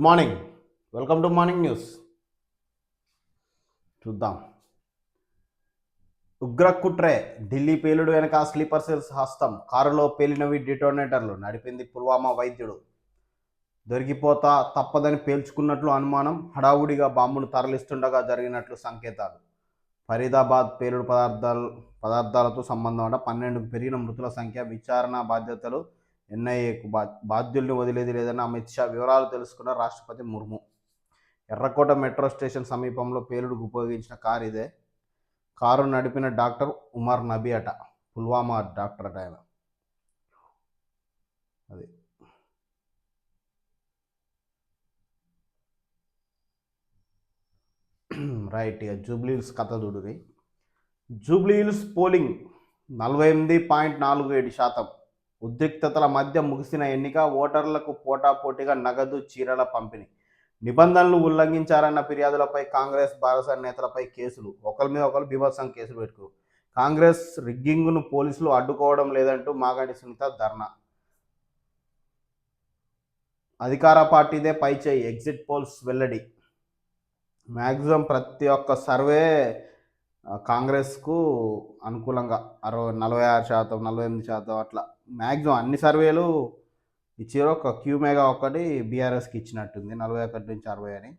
Good morning. Welcome to morning news. చూద్దాం. ఉగ్ర కుట్రే, ఢిల్లీ పేలుడు వెనక స్లీపర్ సెల్స్ హస్తం. కారులో పేలినవి డిటోనేటర్లు. నడిపింది పుల్వామా వైద్యుడు. దొరికిపోతా తప్పదని పేల్చుకున్నట్లు అనుమానం. హడావుడిగా బాంబును తరలిస్తుండగా జరిగినట్లు సంకేతాలు. ఫరీదాబాద్ పేలుడు పదార్థాలతో సంబంధం అట. 12కు పెరిగిన మృతుల సంఖ్య. విచారణ బాధ్యతలు ఎన్ఐఏకు. బాధ్యుల్ని వదిలేది లేదని అమిత్ షా. వివరాలు తెలుసుకున్న రాష్ట్రపతి ముర్ము. ఎర్రకోట మెట్రో స్టేషన్ సమీపంలో పేలుడుకు ఉపయోగించిన కారు ఇదే. కారు నడిపిన డాక్టర్ ఉమర్ నబీ అట. పుల్వామా డాక్టర్ అట ఆయన. అది రైట్. ఇక జూబ్లీహిల్స్ కథ చూడురి. జూబ్లీహిల్స్ పోలింగ్ 48.47%. ఉద్రిక్తతల మధ్య ముగిసిన ఎన్నిక. ఓటర్లకు పోటాపోటీగా నగదు, చీరల పంపిణీ. నిబంధనలు ఉల్లంఘించారన్న ఫిర్యాదులపై కాంగ్రెస్ భారత నేతలపై కేసులు. ఒకరి మీద ఒకరు బీభత్సం కేసులు పెట్టుకు. కాంగ్రెస్ రిగ్గింగ్ను పోలీసులు అడ్డుకోవడం లేదంటూ మాగంటి సునీత ధర్నా. అధికార పార్టీదే పైచేయి. ఎగ్జిట్ పోల్స్ వెల్లడి. మ్యాక్సిమం ప్రతి ఒక్క సర్వే కాంగ్రెస్కు అనుకూలంగా 46%, 48% అట్లా మ్యాక్సిమం అన్ని సర్వేలు ఇచ్చారు. ఒక క్యూమేగా ఒకటి బీఆర్ఎస్కి ఇచ్చినట్టుంది, 41 నుంచి 60 అని.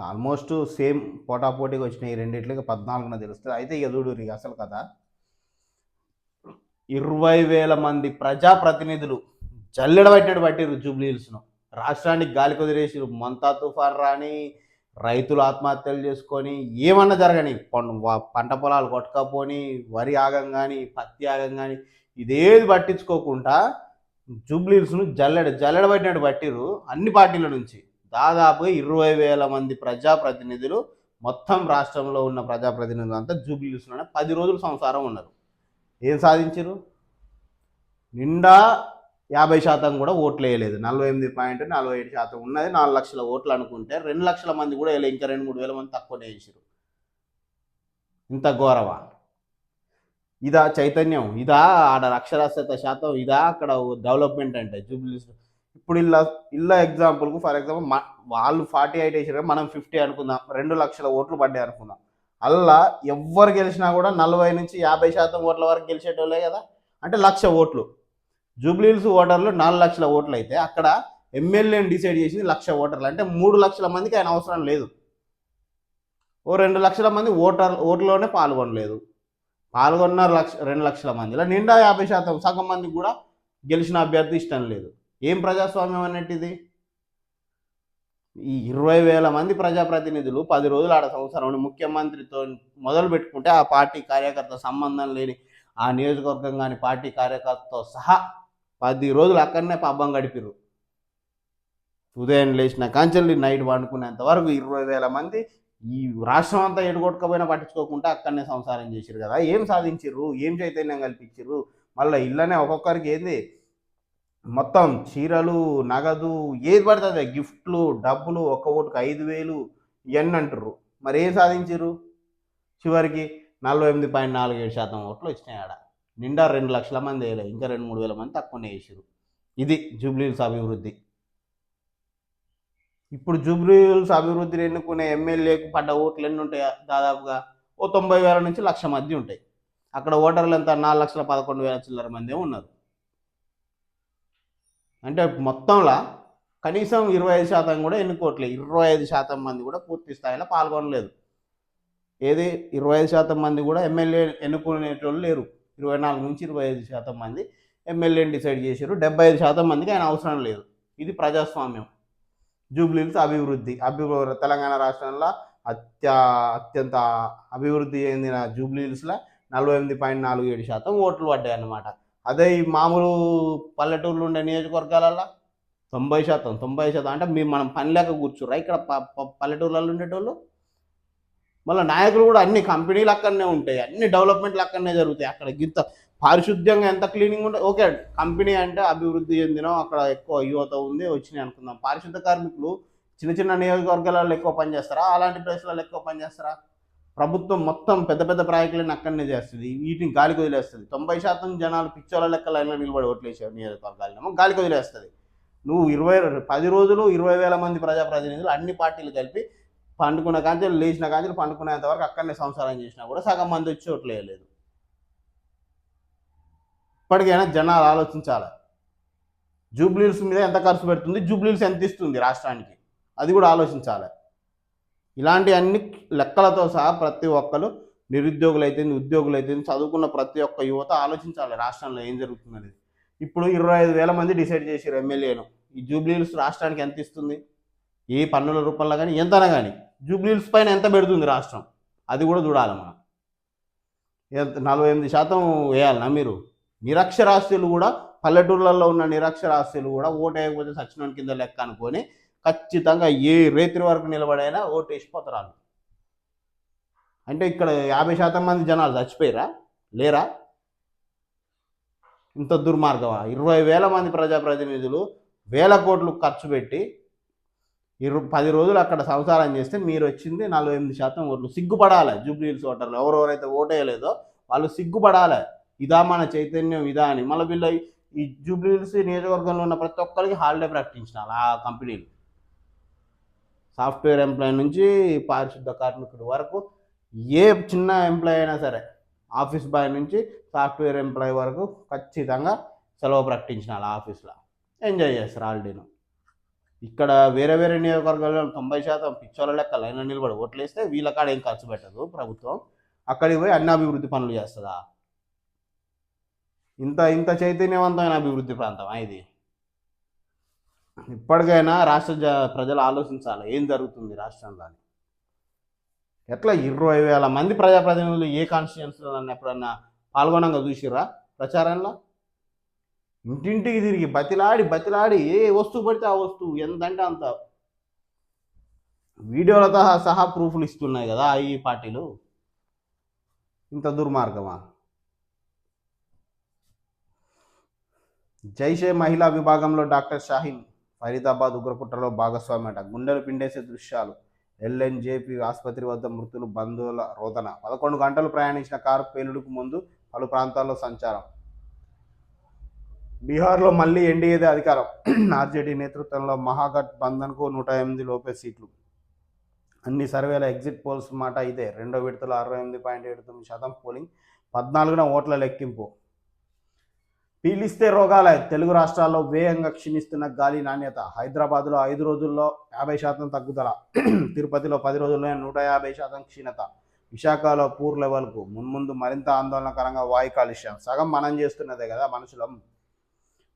ఆల్మోస్ట్ సేమ్ పోటాపోటీగా వచ్చినాయి ఈ రెండిట్లకి. 14న తెలుస్తుంది. అయితే ఇక చూడు అసలు కదా, 20,000 మంది ప్రజాప్రతినిధులు జల్లెడబట్టేడు పట్టిరు జూబ్లీహిల్స్ను. రాష్ట్రానికి గాలి కుదిరేసిరు. మంతా తుఫాన్ రాని, రైతులు ఆత్మహత్యలు చేసుకొని, ఏమన్నా జరగని, పంట పొలాలు కొట్టుకపోని, వరి ఆగం కానీ, పత్తి ఆగం కానీ, ఇదేది పట్టించుకోకుండా జూబ్లీహిల్స్ను జల్లెడబట్టినట్టు పట్టిరు అన్ని పార్టీల నుంచి. దాదాపు 20,000 మంది ప్రజాప్రతినిధులు, మొత్తం రాష్ట్రంలో ఉన్న ప్రజాప్రతినిధులు అంతా జూబ్లీహిల్స్లోనే 10 రోజులు సంసారం ఉన్నారు. ఏం సాధించారు? నిండా 50% కూడా ఓట్లు వేయలేదు. 48.47% ఉన్నది. 4 లక్షల ఓట్లు అనుకుంటే 2 లక్షల మంది కూడా వేయలేదు. ఇంకా 2-3 వేల మంది తక్కువనే వేసారు. ఇంత ఘోరవా? ఇదా చైతన్యం? ఇదా ఆడ అక్షరాస్యత శాతం? ఇదా అక్కడ డెవలప్మెంట్ అంటే జూబ్లీహిల్స్? ఇప్పుడు ఇల్లా ఎగ్జాంపుల్కు, ఫర్ ఎగ్జాంపుల్ వాళ్ళు 48 వేసారు, మనం 50 అనుకుందాం. 2 లక్షల ఓట్లు పడ్డాయి అనుకుందాం. అల్లా ఎవ్వరు గెలిచినా కూడా 40 నుంచి 50% ఓట్ల వరకు గెలిచేటోళ్ళే కదా. అంటే 1,00,000 ఓట్లు. జూబ్లీహిల్స్ ఓటర్లు 4 లక్షల ఓట్లు అయితే అక్కడ ఎమ్మెల్యేని డిసైడ్ చేసింది 1,00,000 ఓటర్లు. అంటే 3 లక్షల మందికి ఆయన అవసరం లేదు. ఓ 2 లక్షల మంది ఓట్లోనే పాల్గొనలేదు. పాల్గొన్న 2 లక్షల మందిలో నిండా 50%, సగం మందికి కూడా గెలిచిన అభ్యర్థి ఇష్టం లేదు. ఏం ప్రజాస్వామ్యం అన్నట్టు? ఈ 20,000 మంది ప్రజాప్రతినిధులు 10 రోజులు ఆడ సంవత్సరం ముఖ్యమంత్రితో మొదలు పెట్టుకుంటే ఆ పార్టీ కార్యకర్త సంబంధం లేని ఆ నియోజకవర్గం కానీ పార్టీ కార్యకర్తతో సహా 10 రోజులు అక్కడనే పబ్బం గడిపిరు. ఉదయం లేచిన కాంచెల్లి నైట్ వండుకునేంత వరకు 20,000 మంది ఈ రాష్ట్రం అంతా ఎడుగొట్టుకపోయినా పట్టించుకోకుండా అక్కడనే సంసారం చేసిరు కదా. ఏం సాధించిర్రు? ఏం చైతన్యం కల్పించిర్రు? మళ్ళీ ఇళ్ళనే ఒక్కొక్కరికి ఏంది మొత్తం చీరలు, నగదు, ఏది పడుతుంది గిఫ్ట్లు, డబ్బులు, ఒక్క ఓటుకు 5,000 ఇవన్నీ అంటుర్రు. మరి ఏం సాధించిర్రు? చివరికి 48.47% ఓట్లు వచ్చినాయి ఆడ. నిండా 2 లక్షల మంది వేయలేదు. ఇంకా 2-3 వేల మంది తక్కువనే వేసారు. ఇది జూబ్లీహిల్స్ అభివృద్ధి. ఇప్పుడు జూబ్లీహిల్స్ అభివృద్ధిని ఎన్నుకునే ఎమ్మెల్యేకు పడ్డ ఓట్లు ఎన్ని ఉంటాయా? దాదాపుగా ఓ 90,000 నుంచి 1,00,000 మధ్య ఉంటాయి. అక్కడ ఓటర్లు ఎంత? 4,11,000 చిల్లర మంది ఉన్నారు. అంటే మొత్తంలో కనీసం 25% కూడా ఎన్నుకోవట్లేదు. 25% మంది కూడా పూర్తి స్థాయిలో పాల్గొనలేదు. ఏది 25% మంది కూడా ఎమ్మెల్యే ఎన్నుకునేటోళ్ళు లేరు. 24 నుంచి 25% మంది ఎమ్మెల్యేని డిసైడ్ చేశారు. 75% మందికి ఆయన అవసరం లేదు. ఇది ప్రజాస్వామ్యం. జూబ్లీహిల్స్ అభివృద్ధి. తెలంగాణ రాష్ట్రంలో అత్యంత అభివృద్ధి చెందిన జూబ్లీహిల్స్లో 48.47% ఓట్లు పడ్డాయి అన్నమాట. అదే ఈ మామూలు పల్లెటూర్లు ఉండే నియోజకవర్గాలలో 90% అంటే మనం పని లేక కూర్చుర్రా ఇక్కడ పల్లెటూర్లలో ఉండేటోళ్ళు. మళ్ళీ నాయకులు కూడా అన్ని కంపెనీలు అక్కడనే ఉంటాయి, అన్ని డెవలప్మెంట్లు అక్కడనే జరుగుతాయి. అక్కడ గింత పారిశుద్ధ్యంగా ఎంత క్లీనింగ్ ఉంటుంది. ఓకే, కంపెనీ అంటే అభివృద్ధి చెందిన అక్కడ ఎక్కువ యువత ఉంది వచ్చినాయి అనుకుందాం. పారిశుద్ధ కార్మికులు చిన్న చిన్న నియోజకవర్గాలలో ఎక్కువ పనిచేస్తారా? అలాంటి ప్లేస్లలో ఎక్కువ పనిచేస్తారా? ప్రభుత్వం మొత్తం పెద్ద పెద్ద ప్రాజెక్టులను అక్కడనే చేస్తుంది. వీటిని గాలికి వదిలేస్తుంది. 90% జనాలు పిచ్చోళ్ళ లెక్క లైన్లో నిలబడి ఓట్లేసారు. నియోజకవర్గాలేమో గాలికి వదిలేస్తుంది. నువ్వు 10 రోజులు 20,000 మంది ప్రజాప్రతినిధులు అన్ని పార్టీలు కలిపి పండుకున్న కాంచెలు లేచిన కాంచెలు పండుకునేంత వరకు అక్కడనే సంసారం చేసినా కూడా సగం మంది వచ్చి ఓట్లు వేయలేదు. ఇప్పటికైనా జనాలు ఆలోచించాలి. జూబ్లీహిల్స్ మీద ఎంత ఖర్చు పెడుతుంది, జూబ్లీహిల్స్ ఎంత ఇస్తుంది రాష్ట్రానికి, అది కూడా ఆలోచించాలి. ఇలాంటి అన్ని లెక్కలతో సహా ప్రతి ఒక్కరు నిరుద్యోగులైతే ఉద్యోగులైతే చదువుకున్న ప్రతి ఒక్క యువత ఆలోచించాలి రాష్ట్రంలో ఏం జరుగుతుందనేది. ఇప్పుడు 25,000 మంది డిసైడ్ చేశారు ఎమ్మెల్యేను. ఈ జూబ్లీహిల్స్ రాష్ట్రానికి ఎంత ఇస్తుంది, ఏ పన్నుల రూపంలో కానీ ఎంతనా కానీ జూబ్లీహిల్స్ పైన ఎంత పెడుతుంది రాష్ట్రం, అది కూడా చూడాలి మనం. 48% వేయాలన్నా మీరు? నిరక్షరాస్యులు కూడా, పల్లెటూర్లలో ఉన్న నిరక్షరాస్యులు కూడా ఓటు వేయకపోతే సచ్చినోని కింద లెక్క అనుకొని ఖచ్చితంగా ఏ రేత్రి వరకు నిలబడైనా ఓటు వేసిపోతారు. అంటే ఇక్కడ 50% మంది జనాలు చచ్చిపోయారా, లేరా? ఇంత దుర్మార్గమా? 20,000 మంది ప్రజాప్రతినిధులు వేల కోట్లు ఖర్చు పెట్టి 10 రోజులు అక్కడ సంసారం చేస్తే మీరు వచ్చింది 48% ఓట్లు. సిగ్గుపడాలి జూబ్లీహిల్స్ ఓటర్లు, ఎవరెవరైతే ఓటేయలేదో వాళ్ళు సిగ్గుపడాలి. ఇదా మన చైతన్యం, ఇదా అని. మళ్ళీ వీళ్ళ ఈ జూబ్లీహిల్స్ నియోజకవర్గంలో ఉన్న ప్రతి ఒక్కరికి హాలిడే ప్రకటించినారు ఆ కంపెనీలు. సాఫ్ట్వేర్ ఎంప్లాయీ నుంచి పారిశుద్ధ కార్మికుడి వరకు, ఏ చిన్న ఎంప్లాయీ అయినా సరే, ఆఫీస్ బాయ్ నుంచి సాఫ్ట్వేర్ ఎంప్లాయీ వరకు ఖచ్చితంగా సెలవు ప్రకటించినారు ఆఫీస్లో. ఎంజాయ్ చేస్తారు హాలిడేను. ఇక్కడ వేరే వేరే నియోజకవర్గాల్లో 90% పిచ్చోళ్ళ లెక్క లైన్లో నిలబడి ఓట్లు వేస్తే వీళ్ళ కాడ ఏం ఖర్చు పెట్టదు ప్రభుత్వం. అక్కడికి పోయి అన్ని అభివృద్ధి పనులు చేస్తుందా? ఇంత చైతన్యవంతమైన అభివృద్ధి ప్రాంతం ఇది. ఇప్పటికైనా రాష్ట్ర ప్రజలు ఆలోచించాలి ఏం జరుగుతుంది రాష్ట్రంలో. ఎట్లా 20,000 మంది ప్రజాప్రతినిధులు ఏ కాన్స్టిట్యున్సీలో ఎప్పుడన్నా పాల్గొనంగా చూసిర్రా ప్రచారంలో? ఇంటింటికి తిరిగి బతిలాడి ఏ వస్తువు పడితే ఆ వస్తువు ఎంతంటే అంత వీడియోలతో సహా ప్రూఫ్లు ఇస్తున్నాయి కదా ఈ పార్టీలు. ఇంత దుర్మార్గమా? జైషే మహిళా విభాగంలో డాక్టర్ షాహీన్ ఫరీదాబాద్ ఉగ్రకుట్రలో భాగస్వామి అట. గుండెలు పిండేసే దృశ్యాలు. ఎల్ఎన్జేపీ ఆసుపత్రి వద్ద మృతులు, బంధువుల రోదన. 11 గంటలు ప్రయాణించిన కారు పేలుడుకు ముందు పలు ప్రాంతాల్లో సంచారం. బీహార్లో మళ్ళీ ఎన్డీఏదే అధికారం. ఆర్జేడీ నేతృత్వంలో మహాగఠ్ బంధన్కు 108 లోపే సీట్లు. అన్ని సర్వేల ఎగ్జిట్ పోల్స్ మాట ఇదే. రెండో విడతలో 68.79% పోలింగ్. 14న ఓట్ల లెక్కింపు. పీలిస్తే రోగాలే. తెలుగు రాష్ట్రాల్లో వేగంగా క్షీణిస్తున్న గాలి నాణ్యత. హైదరాబాద్లో 5 రోజుల్లో 50% తగ్గుదల. తిరుపతిలో 10 రోజుల్లోనే 150% క్షీణత. విశాఖలో పూర్ లెవెల్కు. మున్ముందు మరింత ఆందోళనకరంగా వాయు కాలుష్యం. సగం మనం చేస్తున్నదే కదా మనుషులం.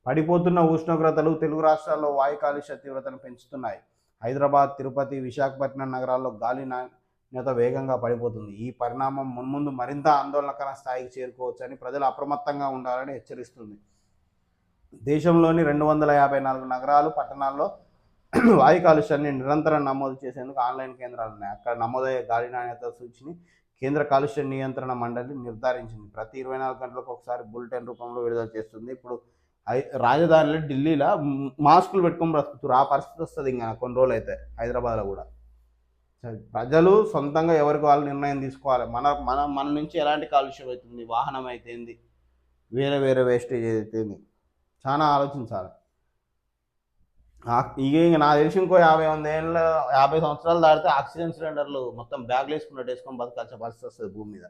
పడిపోతున్న ఉష్ణోగ్రతలు తెలుగు రాష్ట్రాల్లో వాయు కాలుష్య తీవ్రతను పెంచుతున్నాయి. హైదరాబాద్, తిరుపతి, విశాఖపట్నం నగరాల్లో గాలి నాణ్యత వేగంగా పడిపోతుంది. ఈ పరిణామం మున్ముందు మరింత ఆందోళనకర స్థాయికి చేరుకోవచ్చని ప్రజలు అప్రమత్తంగా ఉండాలని హెచ్చరిస్తుంది. దేశంలోని 254 నగరాలు, పట్టణాల్లో వాయు కాలుష్యాన్ని నిరంతరం నమోదు చేసేందుకు ఆన్లైన్ కేంద్రాలు ఉన్నాయి. అక్కడ నమోదయ్యే గాలి నాణ్యత సూచిని కేంద్ర కాలుష్య నియంత్రణ మండలి నిర్ధారించింది. ప్రతి 24 గంటలకు ఒకసారి బులెటిన్ రూపంలో విడుదల చేస్తుంది. ఇప్పుడు రాజధానిలో ఢిల్లీలో మాస్కులు పెట్టుకొని బ్రతుకుతారు. ఆ పరిస్థితి వస్తుంది ఇంకా కొన్ని రోజులు అయితే హైదరాబాద్లో కూడా. ప్రజలు సొంతంగా ఎవరికి వాళ్ళు నిర్ణయం తీసుకోవాలి. మన నుంచి ఎలాంటి కాలుష్యం అవుతుంది, వాహనం అయితేంది, వేరే వేరే వేస్టేజ్ అయితేంది, చాలా ఆలోచించాలి. ఇక నాకు తెలిసి ఇంకో 50 సంవత్సరాలు దాటితే ఆక్సిజన్ సిలిండర్లు మొత్తం బ్యాగ్లు వేసుకొని బతకాల్సిన పరిస్థితి వస్తుంది భూమి మీద.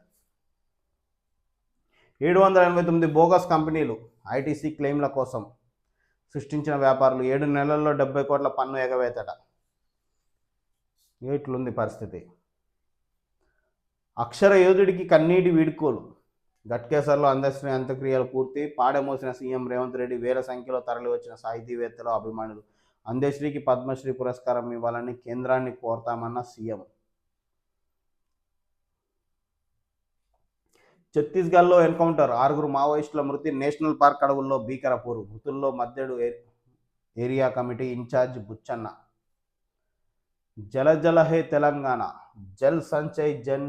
789 బోగస్ కంపెనీలు ఐటీసీ క్లెయిమ్ల కోసం సృష్టించిన వ్యాపారులు. 7 నెలల్లో 70 కోట్ల పన్ను ఎగవేతట. ఇట్లుంది పరిస్థితి. అక్షర యోధుడికి కన్నీటి వీడ్కోలు. గట్కేసర్లో అందశ్రీ అంత్యక్రియలు పూర్తి. పాడెమోసిన సీఎం రేవంత్ రెడ్డి. వేల సంఖ్యలో తరలివచ్చిన సాహితీవేత్తలు, అభిమానులు. అందశ్రీకి పద్మశ్రీ పురస్కారం ఇవ్వాలని కేంద్రాన్ని కోరతామన్న సీఎం. ఛత్తీస్గఢ్లో ఎన్కౌంటర్. 6 మావోయిస్టుల మృతి. నేషనల్ పార్క్ అడవుల్లో భీకరపూరు. మృతుల్లో మద్దెడు ఏరియా కమిటీ ఇన్ఛార్జ్ బుచ్చన్న. జల హే తెలంగాణ. జల్ సంచయ్ జన్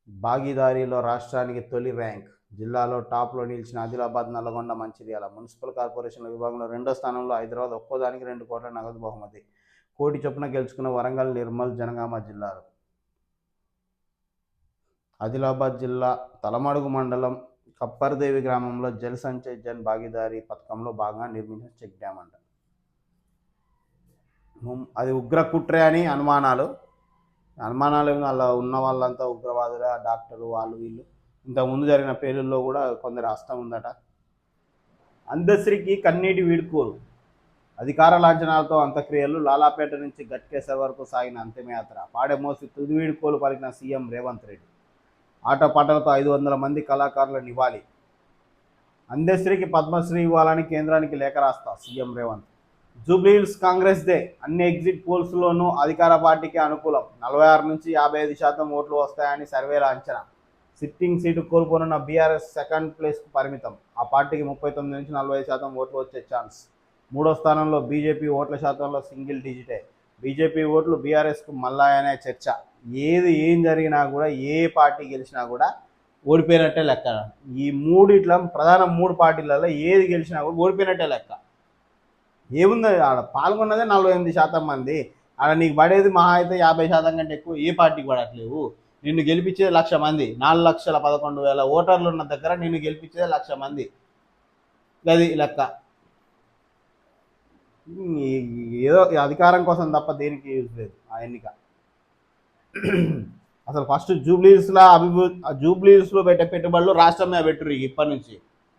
భాగీదారీలో రాష్ట్రానికి తొలి ర్యాంక్. జిల్లాలో టాప్లో నిలిచిన ఆదిలాబాద్, నల్లగొండ, మంచిర్యాల. మున్సిపల్ కార్పొరేషన్ల విభాగంలో 2వ స్థానంలో హైదరాబాద్. ఒక్కోదానికి 2 కోట్ల నగదు బహుమతి. కోటి చొప్పున గెలుచుకున్న వరంగల్, నిర్మల్, జనగామ జిల్లాలు. ఆదిలాబాద్ జిల్లా తలమడుగు మండలం కప్పర్దేవి గ్రామంలో జల్ సంచయ్ జన్ భాగీదారీ పథకంలో భాగంగా నిర్మించిన చెక్ డ్యామ్ అంట. అది ఉగ్ర కుట్రే అని అనుమానాలు అలా ఉన్న వాళ్ళంతా ఉగ్రవాదులే, ఆ డాక్టరు వాళ్ళు వీళ్ళు. ఇంతకుముందు జరిగిన పేలుల్లో కూడా కొందరు హస్తం ఉందట. అందశ్రీకి కన్నీటి వీడ్కోలు, అధికార లాంఛనాలతో అంత్యక్రియలు, లాలాపేట నుంచి గట్కేసర్ వరకు సాగిన అంతిమయాత్ర, పాడెమోసి తుది వీడ్కోలు పలికిన సీఎం రేవంత్ రెడ్డి. ఆటపాటలతో 500 మంది కళాకారుల నివాళి. అందశ్రీకి పద్మశ్రీ ఇవ్వాలని కేంద్రానికి లేఖ రాస్తా సీఎం రేవంత్. జూబ్లీహిల్స్ కాంగ్రెస్ డే, అన్ని ఎగ్జిట్ పోల్స్లోనూ అధికార పార్టీకి అనుకూలం. 46 నుంచి 55% ఓట్లు వస్తాయని సర్వేల అంచనా. సిట్టింగ్ సీటు కోల్పోనున్న బీఆర్ఎస్ సెకండ్ ప్లేస్కు పరిమితం. ఆ పార్టీకి 39 నుంచి 45% ఓట్లు వచ్చే ఛాన్స్. మూడో స్థానంలో బీజేపీ, ఓట్ల శాతంలో సింగిల్ డిజిటే. బీజేపీ ఓట్లు బీఆర్ఎస్కు మల్లాయనే చర్చ. ఏం జరిగినా కూడా, ఏ పార్టీ గెలిచినా కూడా ఓడిపోయినట్టే లెక్క. ఈ మూడిట్ల ప్రధాన 3 పార్టీలలో ఏది గెలిచినా కూడా ఓడిపోయినట్టే లెక్క. ఏముంది, ఆడ పాల్గొన్నదే 48% మంది. ఆడ నీకు పడేది మహా అయితే 50% కంటే ఎక్కువ ఏ పార్టీకి పడట్లేవు. నిన్ను గెలిపించేది 1,00,000 మంది. 4,11,000 ఓటర్లు ఉన్న దగ్గర నిన్ను గెలిపించేది 1,00,000 మంది. అది లెక్క. ఏదో అధికారం కోసం తప్ప దేనికి యూజ్ లేదు ఆ ఎన్నిక. అసలు ఫస్ట్ జూబ్లీహిల్స్లో పెట్టే పెట్టుబడులు రాష్ట్రం మీద పెట్టుర్రు. ఇప్పటి నుంచి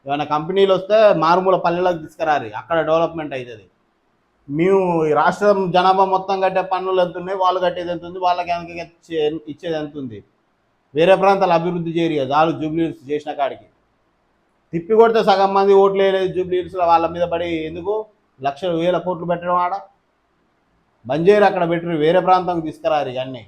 ఏమైనా కంపెనీలు వస్తే మారుమూల పల్లెలకు తీసుకురారు, అక్కడ డెవలప్మెంట్ అవుతుంది. మేము రాష్ట్రం జనాభా మొత్తం కట్టే పన్నులు ఎంత ఉన్నాయి, వాళ్ళు కట్టేది ఎంత ఉంది, వాళ్ళకి ఎంత ఇచ్చేది ఎంత ఉంది. వేరే ప్రాంతాలు అభివృద్ధి చేయరు చాలు జూబ్లీహిల్స్ చేసిన కాడికి. తిప్పి కొడితే సగం మంది ఓట్లు వేయలేదు జూబ్లీహిల్స్లో, వాళ్ళ మీద పడి ఎందుకు లక్షలు వేల కోట్లు పెట్టడం. ఆడ బంజేరు అక్కడ పెట్టి వేరే ప్రాంతంకి తీసుకురారు. ఇవన్నీ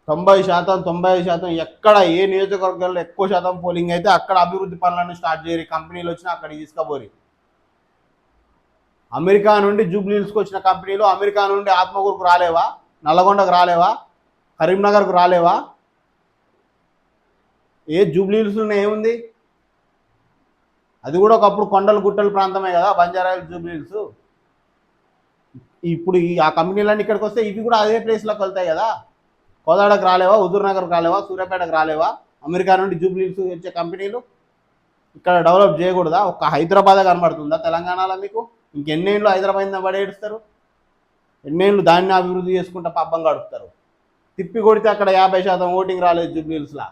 90% ఎక్కడ ఏ నియోజకవర్గంలో ఎక్కువ శాతం పోలింగ్ అయితే అక్కడ అభివృద్ధి పనులను స్టార్ట్ చేయరు. కంపెనీలు వచ్చినా అక్కడికి తీసుకుపోరు. అమెరికా నుండి జూబ్లీహిల్స్కి వచ్చిన కంపెనీలు అమెరికా నుండి ఆత్మకూరుకు రాలేవా, నల్లగొండకు రాలేవా, కరీంనగర్కు రాలేవా? ఏ జూబ్లీహిల్స్లోనే ఏముంది? అది కూడా ఒకప్పుడు కొండలు గుట్టల ప్రాంతమే కదా బంజారాహిల్స్, జూబ్లీహిల్స్. ఇప్పుడు ఆ కంపెనీలన్నీ ఇక్కడికి వస్తే ఇవి కూడా అదే ప్లేస్లోకి వెళ్తాయి కదా. కోదాడకు రాలేవా, హుజూర్నగర్కు రాలేవా, సూర్యాపేటకు రాలేవా? అమెరికా నుండి జూబ్లీహిల్స్ వచ్చే కంపెనీలు ఇక్కడ డెవలప్ చేయకూడదా? ఒక్క హైదరాబాదే కనబడుతుందా తెలంగాణలో మీకు? ఇంకెన్నేళ్ళు హైదరాబాద్ పడి ఏడుస్తారు? ఎన్నేళ్ళు దాన్ని అభివృద్ధి చేసుకుంటా పబ్బం గడుపుతారు. తిప్పి కొడితే అక్కడ 50% ఓటింగ్ రాలేదు జూబ్లీహిల్స్లో.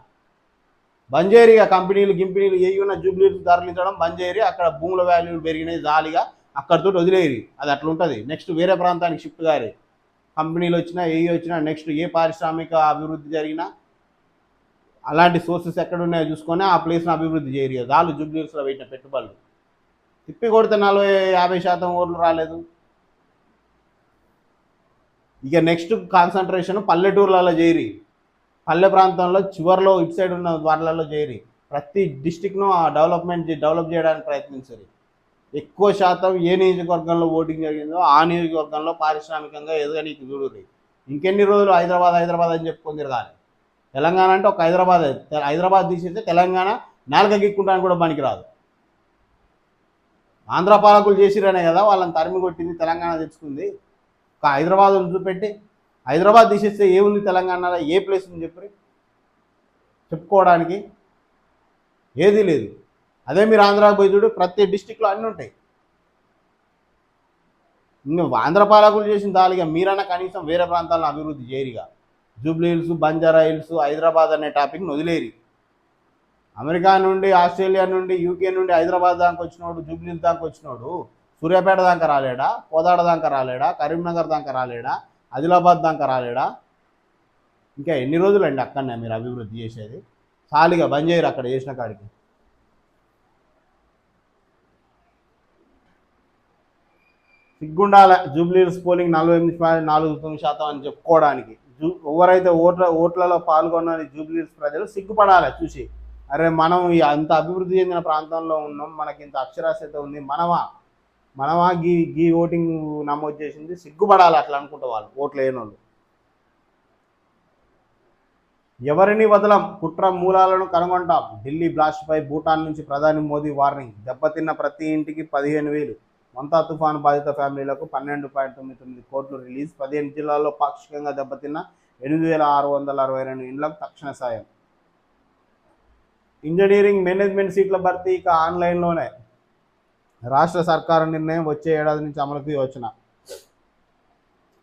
బంజేరిగా కంపెనీలు గింపెనీలు ఏవి ఉన్న జూబ్లీహిల్స్ తరలించడం బంజేరి. అక్కడ భూముల వాల్యూలు పెరిగినాయి జాలిగా, అక్కడితో వదిలేరి. అది అట్లా ఉంటుంది. నెక్స్ట్ వేరే ప్రాంతానికి షిఫ్ట్ గారి. కంపెనీలు వచ్చినా ఏవి వచ్చినా, నెక్స్ట్ ఏ పారిశ్రామిక అభివృద్ధి జరిగినా అలాంటి సోర్సెస్ ఎక్కడ ఉన్నాయో చూసుకొని ఆ ప్లేస్ను అభివృద్ధి చేయరు. చాలు జూబ్లీహిల్స్లో పెట్టిన పెట్టుబడులు. తిప్పి కొడితే 40-50% ఓట్లు రాలేదు. ఇక నెక్స్ట్ కాన్సన్ట్రేషన్ పల్లెటూర్లలో చేయరి. పల్లె ప్రాంతంలో చివరిలో ఇటు సైడ్ ఉన్న వాటిలలో చేయరి. ప్రతి డిస్టిక్ను డెవలప్ చేయడానికి ప్రయత్నించారు. ఎక్కువ శాతం ఏ నియోజకవర్గంలో ఓటింగ్ జరిగిందో ఆ నియోజకవర్గంలో పారిశ్రామికంగా ఎదగనీకి చూడుర్రి. ఇంకెన్ని రోజులు హైదరాబాద్ అని చెప్పుకొని తిరగాలి. తెలంగాణ అంటే ఒక హైదరాబాద్ తీసేస్తే తెలంగాణ నాలుక గిక్కుంటానికి కూడా పనికిరాదు. ఆంధ్ర పాలకులు చేసిరనే కదా వాళ్ళని తరిమి కొట్టింది, తెలంగాణ తెచ్చుకుంది. ఒక హైదరాబాద్ చూపెట్టి హైదరాబాద్ తీసేస్తే ఏముంది తెలంగాణలో? ఏ ప్లేస్ ఉంది చెప్పుకోవడానికి? ఏదీ లేదు. అదే మీరు ఆంధ్రాకి పోయి చూడు, ప్రతి డిస్టిక్లో అన్నీ ఉంటాయి. ఇంకా ఆంధ్ర పాలకులు చేసిన దాలిగా మీరన్నా కనీసం వేరే ప్రాంతాలను అభివృద్ధి చేయరిగా. జూబ్లీహిల్స్, బంజారాహిల్స్, హైదరాబాద్ అనే టాపిక్ వదిలేరి. అమెరికా నుండి, ఆస్ట్రేలియా నుండి, యూకే నుండి హైదరాబాద్ దాకా వచ్చినోడు, జూబ్లీహిల్స్ దాకా వచ్చినోడు సూర్యాపేట దాకా రాలేడా, కోదాడ దాకా రాలేడా, కరీంనగర్ దాకా రాలేడా, ఆదిలాబాద్ దాకా రాలేడా? ఇంకా ఎన్ని రోజులండి అక్కడనే మీరు అభివృద్ధి చేసేది? ఖాళీగా బంద్ చేయరు అక్కడ చేసిన కాడికి. సిగ్గుండాల జూబ్లీహిల్స్ పోలింగ్ 48.49% అని చెప్పుకోవడానికి. ఎవరైతే ఓట్లలో పాల్గొన్నని జూబ్లీహిల్స్ ప్రజలు సిగ్గుపడాలి చూసి. అరే మనం అంత అభివృద్ధి చెందిన ప్రాంతంలో ఉన్నాం, మనకి ఇంత అక్షరాస్యత ఉంది, మనమా గీ ఓటింగ్ నమోదు చేసింది, సిగ్గుపడాలి అట్లా అనుకుంటే వాళ్ళు ఓట్లు వేయని వాళ్ళు. ఎవరిని వదలం, కుట్ర మూలాలను కనుగొంటాం. ఢిల్లీ బ్లాస్ట్పై భూటాన్ నుంచి ప్రధాని మోదీ వార్నింగ్. దెబ్బతిన్న ప్రతి ఇంటికి 15,000. మంతా తుఫాను బాధిత ఫ్యామిలీలకు 12.99 కోట్లు రిలీజ్. 15 జిల్లాల్లో పాక్షికంగా దెబ్బతిన్న 8,662 ఇండ్లకు తక్షణ సాయం. ఇంజనీరింగ్ మేనేజ్మెంట్ సీట్ల భర్తీ ఇక ఆన్లైన్లోనే. రాష్ట్ర సర్కారు నిర్ణయం వచ్చే ఏడాది నుంచి అమలుకు యోచన.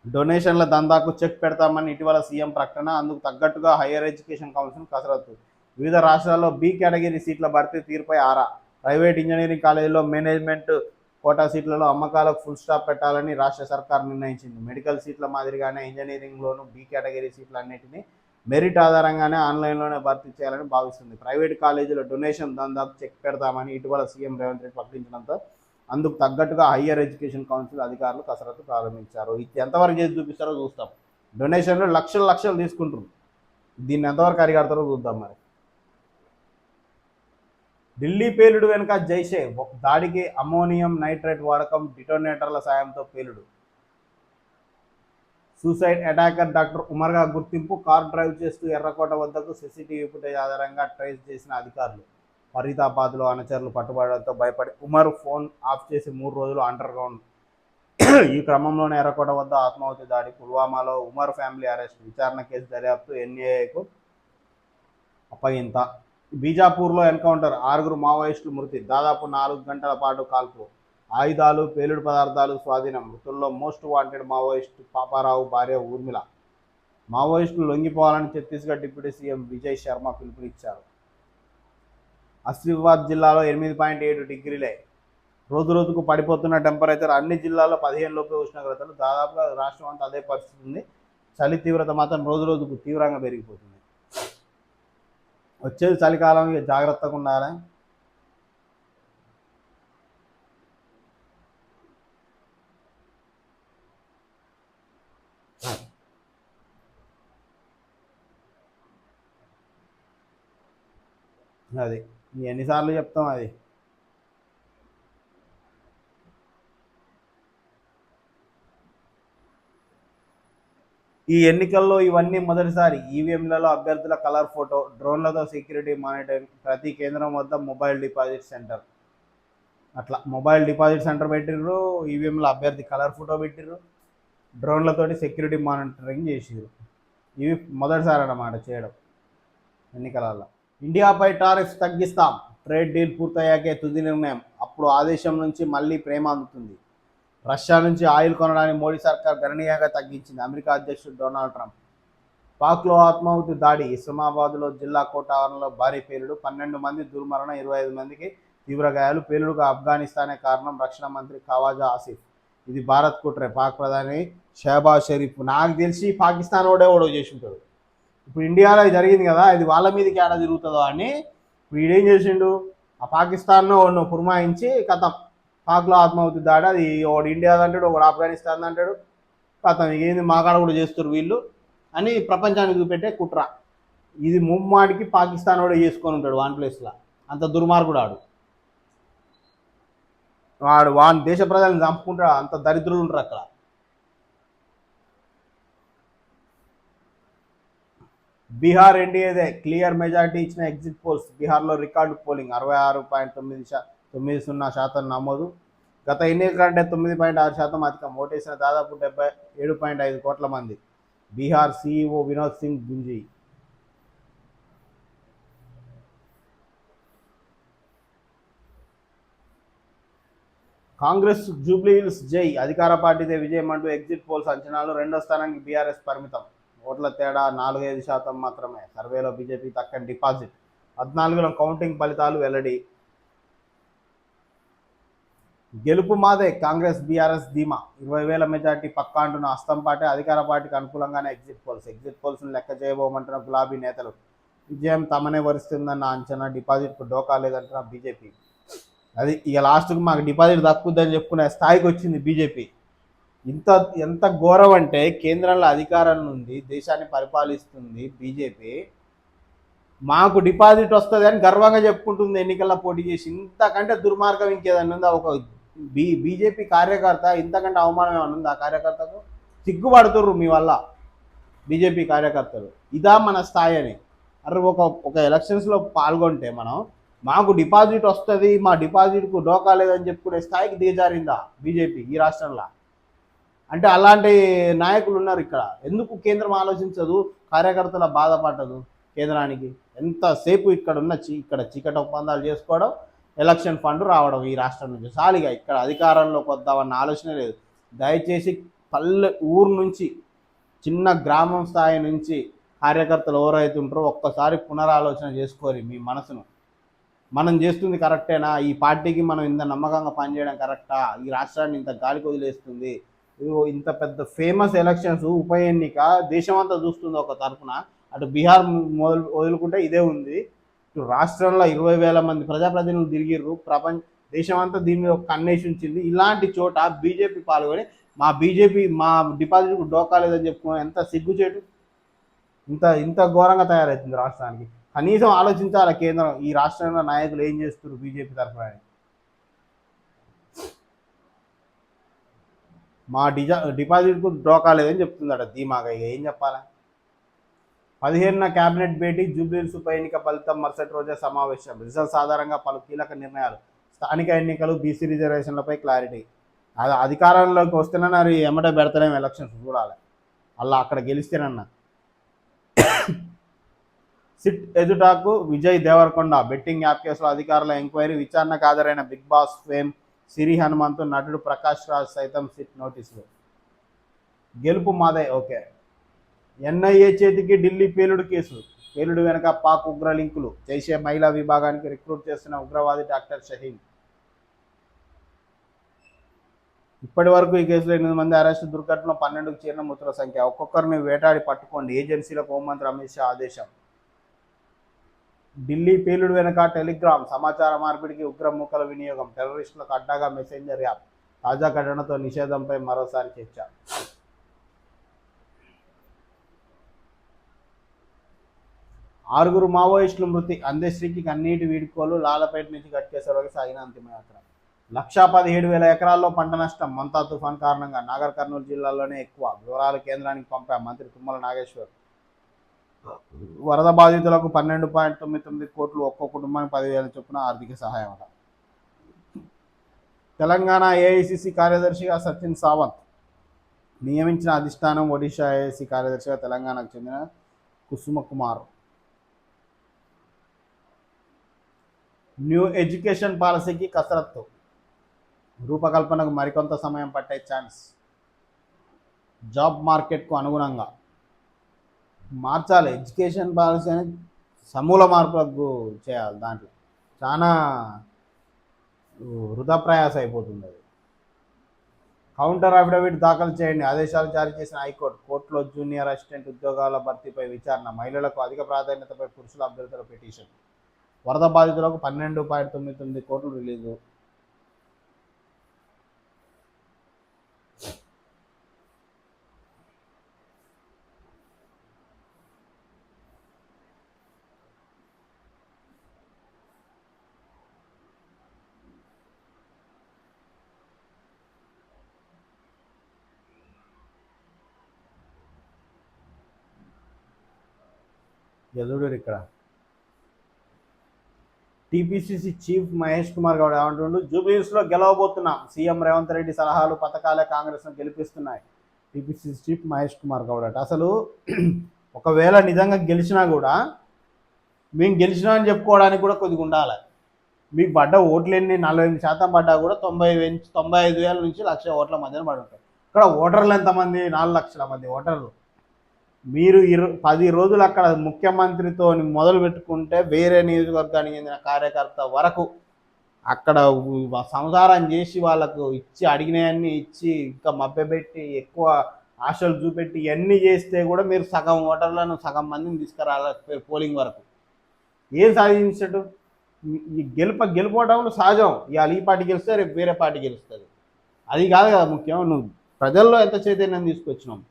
డొనేషన్ల దందాకు చెక్ పెడతామని ఇటీవల సీఎం ప్రకటన. అందుకు తగ్గట్టుగా హైయర్ ఎడ్యుకేషన్ కౌన్సిల్ కసరత్తు. వివిధ రాష్ట్రాల్లో బి కేటగిరీ సీట్ల భర్తీ తీరుపై ఆరా. ప్రైవేట్ ఇంజనీరింగ్ కాలేజీలో మేనేజ్మెంట్ కోటా సీట్లలో అమ్మకాలకు ఫుల్ స్టాప్ పెట్టాలని రాష్ట్ర సర్కార్ నిర్ణయించింది. మెడికల్ సీట్ల మాదిరిగానే ఇంజనీరింగ్లోనూ బి కేటగిరీ సీట్లన్నింటినీ మెరిట్ ఆధారంగానే ఆన్లైన్లోనే భర్తీ చేయాలని భావిస్తుంది. ప్రైవేట్ కాలేజీలో డొనేషన్ దందాకు చెక్ పెడతామని ఇటీవల సీఎం రేవంత్ రెడ్డి ప్రకటించడంతో అందుకు తగ్గట్టుగా హయ్యర్ ఎడ్యుకేషన్ కౌన్సిల్ అధికారులు కసరత్తు ప్రారంభించారు. ఇది ఎంతవరకు చేసి చూపిస్తారో చూస్తాం. డొనేషన్లు లక్షలు లక్షలు తీసుకుంటారు. దీన్ని ఎంతవరకు అరిగడతారో చూద్దాం. మరి ఢిల్లీ పేలుడు వెనుక జైషే దాడికి అమోనియం నైట్రేట్ వాడకం, డిటోనేటర్ల సాయంతో పేలుడు. సూసైడ్ అటాకర్ డాక్టర్ ఉమర్గా గుర్తింపు. కార్ డ్రైవ్ చేస్తూ ఎర్రకోట వద్దకు సీసీటీవీ ఫుటేజ్ ఆధారంగా ట్రేస్ చేసిన అధికారులు. ఫరీదాబాద్లో అనుచరులు పట్టుబడడంతో భయపడి ఉమర్ ఫోన్ ఆఫ్ చేసి 3 రోజులు అండర్ గ్రౌండ్. ఈ క్రమంలోనే ఎర్రకోట వద్ద ఆత్మాహుతి దాడి. పుల్వామాలో ఉమర్ ఫ్యామిలీ అరెస్ట్. విచారణ కేసు దర్యాప్తు ఎన్ఐఏకు అప్పగింత. బీజాపూర్లో ఎన్కౌంటర్. 6 మావోయిస్టులు మృతి. దాదాపు 4 గంటల పాటు కాల్పు. ఆయుధాలు, పేలుడు పదార్థాలు స్వాధీనం. మృతుల్లో మోస్ట్ వాంటెడ్ మావోయిస్ట్ పాపారావు భార్య ఊర్మిళ. మావోయిస్టులు లొంగిపోవాలని ఛత్తీస్గఢ్ డిప్యూటీ సీఎం విజయ్ శర్మ పిలుపునిచ్చారు. ఆసిఫాబాద్ జిల్లాలో 8.7 డిగ్రీలే. రోజు రోజుకు పడిపోతున్న టెంపరేచర్. అన్ని జిల్లాల్లో 15 లోపే ఉష్ణోగ్రతలు. దాదాపుగా రాష్ట్రం అంతా అదే పరిస్థితి ఉంది. చలి తీవ్రత మాత్రం రోజు రోజుకు తీవ్రంగా పెరిగిపోతుంది. వచ్చేది చలికాలం, ఇక జాగ్రత్తగా ఉండాలి. అది ఎన్నిసార్లు చెప్తాం అది. ఈ ఎన్నికల్లో ఇవన్నీ మొదటిసారి. ఈవీఎంలలో అభ్యర్థుల కలర్ ఫోటో, డ్రోన్లతో సెక్యూరిటీ మానిటరింగ్. ప్రతి కేంద్రం వద్ద మొబైల్ డిపాజిట్ సెంటర్. అట్లా మొబైల్ డిపాజిట్ సెంటర్ పెట్టిర్రు. ఈవీఎంలో అభ్యర్థి కలర్ ఫోటో పెట్టిర్రు. డ్రోన్లతోటి సెక్యూరిటీ మానిటరింగ్ చేసిర్రు. ఇవి మొదటిసారి అన్నమాట చేయడం ఎన్నికలలో. ఇండియాపై టారిఫ్స్ తగ్గిస్తాం. ట్రేడ్ డీల్ పూర్తయ్యాకే తుది నిర్ణయం. అప్పుడు ఆదేశం నుంచి మళ్ళీ ప్రేమ అందుతుంది. రష్యా నుంచి ఆయిల్ కొనడానికి మోడీ సర్కార్ గణనీయంగా తగ్గించింది. అమెరికా అధ్యక్షుడు డొనాల్డ్ ట్రంప్. పాక్లో ఆత్మాహుతి దాడి. ఇస్లామాబాద్లో జిల్లా కోటావరణలో భారీ పేలుడు. 12 మంది దుర్మరణం, 25 మందికి తీవ్ర గాయాలు. పేలుడుగా ఆఫ్ఘనిస్తానే కారణం. రక్షణ మంత్రి ఖవాజా ఆసిఫ్. ఇది భారత్ కుట్రే. పాక్ ప్రధాని షహబాజ్ షరీఫ్. నాకు తెలిసి పాకిస్తాన్ ఓడో చేసి ఉంటాడు. ఇప్పుడు ఇండియాలో జరిగింది కదా, ఇది వాళ్ళ మీదకి ఏడా తిరుగుతుందో అని ఇప్పుడు వీడేం చేసిండు, ఆ పాకిస్తాన్ను ఒకడు పురమాయించి కథం పాక్లో ఆత్మాహుతి దాడి. అది ఒకడు ఇండియా అంటాడు, ఒకడు ఆఫ్ఘనిస్తాన్ అంటాడు. కథం ఏంది మాకాడ కూడా చేస్తారు వీళ్ళు అని ప్రపంచానికి చూపెట్టే కుట్ర. ఇది ముమ్మాడికి పాకిస్తాన్ వాడు చేసుకొని ఉంటాడు వాన్ ప్లేస్లో. అంత దుర్మార్గుడు వాడు వాని దేశ ప్రజలను చంపుకుంటాడు. అంత దరిద్రులు ఉంటారు అక్కడ. బీహార్ ఎన్డీఏదే క్లియర్ మెజారిటీ ఇచ్చిన ఎగ్జిట్ పోల్స్. బీహార్లో రికార్డు పోలింగ్. 66.90% నమోదు. గత ఎన్నికల కంటే 9.6% అధికం. ఓటేసిన దాదాపు 77.5 కోట్ల మంది. బీహార్ సీఈఓ వినోద్ సింగ్ గుంజీ. కాంగ్రెస్ జూబ్లీహిల్స్ జై. అధికార పార్టీదే విజయం అంటూ ఎగ్జిట్ పోల్స్ అంచనాలు. 2వ స్థానానికి బీఆర్ఎస్ పరిమితం. ఓట్ల తేడా 4-5% మాత్రమే. సర్వేలో బీజేపీ దక్కని డిపాజిట్. 14లో కౌంటింగ్ ఫలితాలు వెల్లడి. గెలుపు మాదే. కాంగ్రెస్ బీఆర్ఎస్ ధీమా. 20,000 మెజార్టీ పక్కా అంటున్న అస్తంపాటే. అధికార పార్టీకి అనుకూలంగానే ఎగ్జిట్ పోల్స్ను లెక్క చేయబోమంటున్న గులాబీ నేతలు. విజయం తమనే వరిస్తుందన్న అంచనా. డిపాజిట్కు డోకా లేదంటున్న బీజేపీ. అది ఇక లాస్ట్కు మాకు డిపాజిట్ దక్కుద్దని చెప్పుకునే స్థాయికి వచ్చింది బీజేపీ. ఎంత ఘోరం అంటే కేంద్రంలో అధికారం నుండి దేశాన్ని పరిపాలిస్తుంది బీజేపీ. మాకు డిపాజిట్ వస్తుంది అని గర్వంగా చెప్పుకుంటుంది ఎన్నికల్లో పోటీ చేసి. ఇంతకంటే దుర్మార్గం ఇంకేదన్నా ఉందా? ఒక బీజేపీ కార్యకర్త ఇంతకంటే అవమానం ఏమన్నా ఉందా? ఆ కార్యకర్తకు సిగ్గుపడుతుర్రు మీ వల్ల బీజేపీ కార్యకర్తలు. ఇదా మన స్థాయి అని. అరే ఒక ఎలక్షన్స్లో పాల్గొంటే మనం మాకు డిపాజిట్ వస్తుంది, మా డిపాజిట్కు డోకా లేదని చెప్పుకునే స్థాయికి దిగజారిందా బీజేపీ ఈ రాష్ట్రంలో? అంటే అలాంటి నాయకులు ఉన్నారు ఇక్కడ. ఎందుకు కేంద్రం ఆలోచించదు? కార్యకర్తల బాధపడదు కేంద్రానికి. ఎంతసేపు ఇక్కడ చీకటి ఒప్పందాలు చేసుకోవడం, ఎలక్షన్ ఫండ్ రావడం ఈ రాష్ట్రం నుంచి. సాలిగా ఇక్కడ అధికారంలోకి వద్దామన్న ఆలోచన లేదు. దయచేసి ఊరు నుంచి, చిన్న గ్రామం స్థాయి నుంచి కార్యకర్తలు ఎవరైతే ఉంటారో ఒక్కసారి పునరాలోచన చేసుకోవాలి మీ మనసును. మనం చేస్తుంది కరెక్టేనా? ఈ పార్టీకి మనం ఇంత నమ్మకంగా పనిచేయడం కరెక్టా? ఈ రాష్ట్రాన్ని ఇంత గాలికి వదిలేస్తుంది. ఇంత పెద్ద ఫేమస్ ఎలక్షన్స్, ఉప ఎన్నిక దేశమంతా చూస్తుంది ఒక తరఫున. అటు బీహార్ వదులుకుంటే ఇదే ఉంది. ఇటు రాష్ట్రంలో 20,000 మంది ప్రజాప్రతినిధులు తిరిగిర్రు. దేశమంతా దీని మీద ఒక కన్నేసి ఉంచింది. ఇలాంటి చోట బీజేపీ పాల్గొని మా డిపాజిట్కు డోకా లేదని చెప్పుకున్నాం. ఎంత సిగ్గుచేటు! ఇంత ఘోరంగా తయారవుతుంది రాష్ట్రానికి. కనీసం ఆలోచించాలి కేంద్రం, ఈ రాష్ట్రంలో నాయకులు ఏం చేస్తున్నారు బీజేపీ తరఫున. మా డిపాజిట్కు డోకా లేదని చెప్తుందట ధీమాగా. ఇక ఏం చెప్పాలా? 15న క్యాబినెట్ భేటీ, జూబ్లీహిల్స్ ఉప ఎన్నిక ఫలితం మరుసటి రోజే సమావేశం. రిజల్ట్స్ ఆధారంగా పలు కీలక నిర్ణయాలు. స్థానిక ఎన్నికలు, బీసీ రిజర్వేషన్లపై క్లారిటీ. అది అధికారంలోకి వస్తేనే అది ఎమ్మటే పెడతానేమో ఎలక్షన్స్ చూడాలి. అలా అక్కడ గెలిస్తేనన్నా. సిట్ ఎదుటాకు విజయ్ దేవరకొండ. బెట్టింగ్ యాప్ కేసులో అధికారుల ఎంక్వైరీ. విచారణకు హాజరైన బిగ్ బాస్ ఫేమ్ సిరి హనుమంతు, నటుడు ప్రకాష్ రాజ్ సైతం సిట్ నోటీసులు. గెలుపు మాదే. ఓకే. ఎన్ఐఏ చేతికి ఢిల్లీ పేలుడు కేసు. పేలుడు వెనుక పాక్ ఉగ్ర లింకులు. జైషే మహిళా విభాగానికి రిక్రూట్ చేస్తున్న ఉగ్రవాది డాక్టర్ షహీన్. ఇప్పటి వరకు ఈ కేసులో 8 మంది అరెస్టు. దుర్ఘటనలో 12కు చేరిన మృతుల సంఖ్య. ఒక్కొక్కరిని వేటాడి పట్టుకోండి, ఏజెన్సీలకు హోంమంత్రి అమిత్ షా ఆదేశం. ఢిల్లీ పేలుడు వెనుక టెలిగ్రామ్. సమాచార మార్పిడికి ఉగ్రమూకల వినియోగం. టెర్రరిస్టులకు అడ్డాగా మెసెంజర్ యాప్. తాజా ఘటనతో నిషేధంపై మరోసారి చర్చ. ఆరుగురు మావోయిస్టులు మృతి. అందేశ్రీకి కన్నీటి వీడ్కోలు. లాలపేట నుంచి గట్కేశ్వరకి సాగిన అంతిమయాత్ర. 1,17,000 ఎకరాల్లో పంట నష్టం. మొంతా తుఫాన్ కారణంగా. నాగర్ కర్నూలు జిల్లాలోనే ఎక్కువ. వివరాలు కేంద్రానికి పంపాం మంత్రి తుమ్మల నాగేశ్వర్. వరద బాధితులకు 12.99 కోట్లు, ఒక్కో కుటుంబానికి 10,000 చొప్పున ఆర్థిక సహాయం. తెలంగాణ ఏఐసిసి కార్యదర్శిగా సచిన్ సావంత్ నియమించిన అధిష్టానం. ఒడిషా ఏఐసిసి కార్యదర్శిగా తెలంగాణకు చెందిన కుసుమ కుమార్. న్యూ ఎడ్యుకేషన్ పాలసీకి కసరత్తు. రూపకల్పనకు మరికొంత సమయం పట్టే ఛాన్స్. జాబ్ మార్కెట్కు అనుగుణంగా మార్చాలి ఎడ్యుకేషన్ పాలసీ అనేది. సమూల మార్పులకు చేయాలి. దాంట్లో చాలా వృధా ప్రయాస అయిపోతుంది. అది కౌంటర్ అఫిడవిట్ దాఖలు చేయండి. ఆదేశాలు జారీ చేసిన హైకోర్టు. కోర్టులో జూనియర్ అసిస్టెంట్ ఉద్యోగాల భర్తీపై విచారణ. మహిళలకు అధిక ప్రాధాన్యతపై పురుషుల అభ్యర్థుల పిటిషన్. వరద బాధితులకు 12.99 కోట్లు రిలీజు. ఎదుడు ఇక్కడ టీపీసీసీ చీఫ్ మహేష్ కుమార్ గౌడ్ ఏమంటుండు? జూబ్లీహిల్స్లో గెలవబోతున్నాం. సీఎం రేవంత్ రెడ్డి సలహాలు, పథకాలే కాంగ్రెస్ను గెలిపిస్తున్నాయి. టీపీసీసీ చీఫ్ మహేష్ కుమార్ గౌడ్ అట. అసలు ఒకవేళ నిజంగా గెలిచినా కూడా మేము గెలిచినా అని చెప్పుకోవడానికి కూడా కొద్దిగా ఉండాలి. మీకు పడ్డ ఓట్లు ఎన్ని 48% పడ్డా కూడా 95,000 నుంచి 1,00,000 ఓట్ల మధ్యన పడి ఉంటాయి. ఇక్కడ ఓటర్లు ఎంతమంది? 4 లక్షల మంది ఓటర్లు. మీరు 10 రోజులు అక్కడ ముఖ్యమంత్రితో మొదలు పెట్టుకుంటే వేరే నియోజకవర్గానికి చెందిన కార్యకర్త వరకు అక్కడ సంసారం చేసి వాళ్ళకు ఇచ్చి అడిగినవన్నీ ఇచ్చి ఇంకా మభ్యపెట్టి ఎక్కువ ఆశలు చూపెట్టి ఇవన్నీ చేస్తే కూడా మీరు సగం ఓటర్లను, సగం మందిని తీసుకురాలి పోలింగ్ వరకు. ఏం సాధించట్టు? ఈ గెలుపోవడంలో సహజం. ఇవాళ ఈ పార్టీ గెలిస్తే రేపు వేరే పార్టీ గెలుస్తుంది. అది కాదు కదా ముఖ్యం. నువ్వు ప్రజల్లో ఎంత చైతన్యం తీసుకొచ్చినావు.